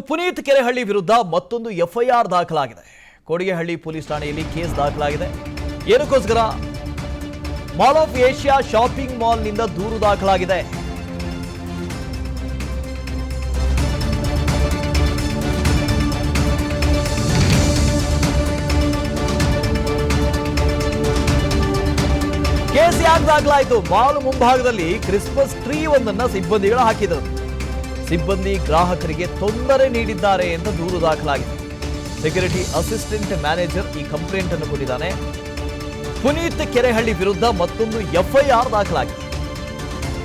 ಪುನೀತ್ ಕೆರೆಹಳ್ಳಿ ವಿರುದ್ಧ ಮತ್ತೊಂದು ಎಫ್ಐಆರ್ ದಾಖಲಾಗಿದೆ. ಕೊಡಿಗೆಹಳ್ಳಿ ಪೊಲೀಸ್ ಠಾಣೆಯಲ್ಲಿ ಕೇಸ್ ದಾಖಲಾಗಿದೆ. ಏನಕ್ಕೋಸ್ಕರ? ಮಾಲ್ ಆಫ್ ಏಷ್ಯಾ ಶಾಪಿಂಗ್ ಮಾಲ್ನಿಂದ ದೂರು ದಾಖಲಾಗಿದೆ. ಕೇಸ್ ಯಾಕೆ ದಾಖಲಾಯಿತು? ಮಾಲ್ ಮುಂಭಾಗದಲ್ಲಿ ಕ್ರಿಸ್ಮಸ್ ಟ್ರೀ ಒಂದನ್ನ ಸಿಬ್ಬಂದಿಗಳು ಹಾಕಿದರು. ಸಿಬ್ಬಂದಿ ಗ್ರಾಹಕರಿಗೆ ತೊಂದರೆ ನೀಡಿದ್ದಾರೆ ಅಂತ ದೂರು ದಾಖಲಾಗಿದೆ. ಸೆಕ್ಯೂರಿಟಿ ಅಸಿಸ್ಟೆಂಟ್ ಮ್ಯಾನೇಜರ್ ಈ ಕಂಪ್ಲೇಂಟ್ ಅನ್ನು ಕೊಟ್ಟಿದ್ದಾನೆ. ಪುನೀತ್ ಕೆರೆಹಳ್ಳಿ ವಿರುದ್ಧ ಮತ್ತೊಂದು ಎಫ್ಐಆರ್ ದಾಖಲಾಗಿದೆ.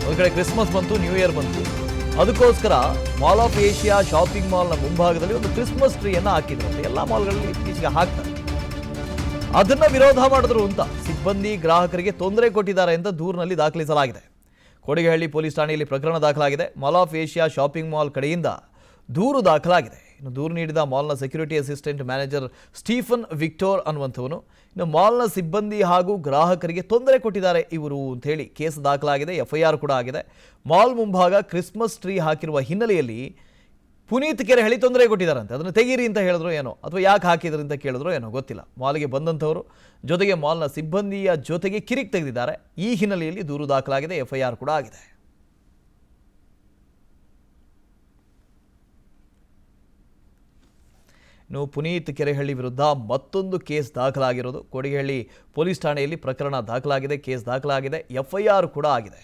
ಒಂದು ಕಡೆ ಕ್ರಿಸ್ಮಸ್ ಬಂತು, ನ್ಯೂ ಇಯರ್ ಬಂತು, ಅದಕ್ಕೋಸ್ಕರ ಮಾಲ್ ಆಫ್ ಏಷ್ಯಾ ಶಾಪಿಂಗ್ ಮಾಲ್ನ ಮುಂಭಾಗದಲ್ಲಿ ಒಂದು ಕ್ರಿಸ್ಮಸ್ ಟ್ರೀಯನ್ನು ಹಾಕಿದ್ರು. ಎಲ್ಲ ಮಾಲ್ಗಳಲ್ಲಿ ಇತ್ತೀಚೆಗೆ ಹಾಕ್ತಾರೆ. ಅದನ್ನ ವಿರೋಧ ಮಾಡಿದ್ರು ಅಂತ ಸಿಬ್ಬಂದಿ ಗ್ರಾಹಕರಿಗೆ ತೊಂದರೆ ಕೊಟ್ಟಿದ್ದಾರೆ ಅಂತ ದೂರಿನಲ್ಲಿ ದಾಖಲಿಸಲಾಗಿದೆ. ಕೊಡಿಗೆಹಳ್ಳಿ ಪೊಲೀಸ್ ಠಾಣೆಯಲ್ಲಿ ಪ್ರಕರಣ ದಾಖಲಾಗಿದೆ. Mall of Asia shopping mall ಕಡೆಯಿಂದ ದೂರು ದಾಖಲಾಗಿದೆ. ಇನ್ನು ದೂರು ನೀಡಿದ ಮಾಲ್ನ ಸೆಕ್ಯೂರಿಟಿ ಅಸಿಸ್ಟೆಂಟ್ ಮ್ಯಾನೇಜರ್ ಸ್ಟೀಫನ್ ವಿಕ್ಟೋರ್ ಅನ್ನುವಂಥವನು ಇನ್ನು ಮಾಲ್ನ ಸಿಬ್ಬಂದಿ ಹಾಗೂ ಗ್ರಾಹಕರಿಗೆ ತೊಂದರೆ ಕೊಟ್ಟಿದ್ದಾರೆ ಇವರು ಅಂತ ಹೇಳಿ ಕೇಸ್ ದಾಖಲಾಗಿದೆ. ಎಫ್ಐಆರ್ ಕೂಡ ಆಗಿದೆ. ಮಾಲ್ ಮುಂಭಾಗ ಕ್ರಿಸ್ಮಸ್ ಟ್ರೀ ಹಾಕಿರುವ ಹಿನ್ನೆಲೆಯಲ್ಲಿ ಪುನೀತ್ ಕೆರೆಹಳ್ಳಿ ತೊಂದರೆ ಕೊಟ್ಟಿದ್ದಾರಂತೆ. ಅದನ್ನು ತೆಗೀರಿ ಅಂತ ಹೇಳಿದ್ರು ಏನೋ, ಅಥವಾ ಯಾಕೆ ಹಾಕಿದ್ರು ಅಂತ ಕೇಳಿದ್ರು ಏನೋ ಗೊತ್ತಿಲ್ಲ. ಮಾಲ್ಗೆ ಬಂದಂಥವರು ಜೊತೆಗೆ ಮಾಲ್ನ ಸಿಬ್ಬಂದಿಯ ಜೊತೆಗೆ ಕಿರಿಕ್ ತೆಗೆದಿದ್ದಾರೆ. ಈ ಹಿನ್ನೆಲೆಯಲ್ಲಿ ದೂರು ದಾಖಲಾಗಿದೆ. ಎಫ್ಐಆರ್ ಕೂಡ ಆಗಿದೆ. ಇನ್ನು ಪುನೀತ್ ಕೆರೆಹಳ್ಳಿ ವಿರುದ್ಧ ಮತ್ತೊಂದು ಕೇಸ್ ದಾಖಲಾಗಿರೋದು. ಕೊಡಿಗೆಹಳ್ಳಿ ಪೊಲೀಸ್ ಠಾಣೆಯಲ್ಲಿ ಪ್ರಕರಣ ದಾಖಲಾಗಿದೆ. ಕೇಸ್ ದಾಖಲಾಗಿದೆ. ಎಫ್ಐಆರ್ ಕೂಡ ಆಗಿದೆ.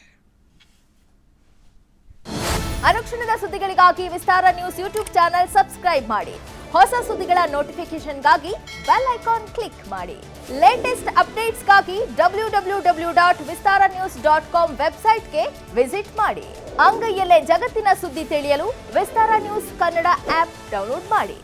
ಅನುಕ್ಷಣದ ಸುದ್ದಿಗಳಿಗಾಗಿ ವಿಸ್ತಾರ ನ್ಯೂಸ್ ಯೂಟ್ಯೂಬ್ ಚಾನೆಲ್ ಸಬ್ಸ್ಕ್ರೈಬ್ ಮಾಡಿ. ಹೊಸ ಸುದ್ದಿಗಳ ನೋಟಿಫಿಕೇಶನ್ಗಾಗಿ ಬೆಲ್ ಐಕಾನ್ ಕ್ಲಿಕ್ ಮಾಡಿ. ಲೇಟೆಸ್ಟ್ ಅಪ್ಡೇಟ್ಸ್ಗಾಗಿ www.vistaranews.com ವೆಬ್ಸೈಟ್ಗೆ ವಿಸಿಟ್ ಮಾಡಿ. ಅಂಗೈಯಲ್ಲೇ ಜಗತ್ತಿನ ಸುದ್ದಿ ತಿಳಿಯಲು ವಿಸ್ತಾರ ನ್ಯೂಸ್ ಕನ್ನಡ ಆಪ್ ಡೌನ್ಲೋಡ್ ಮಾಡಿ.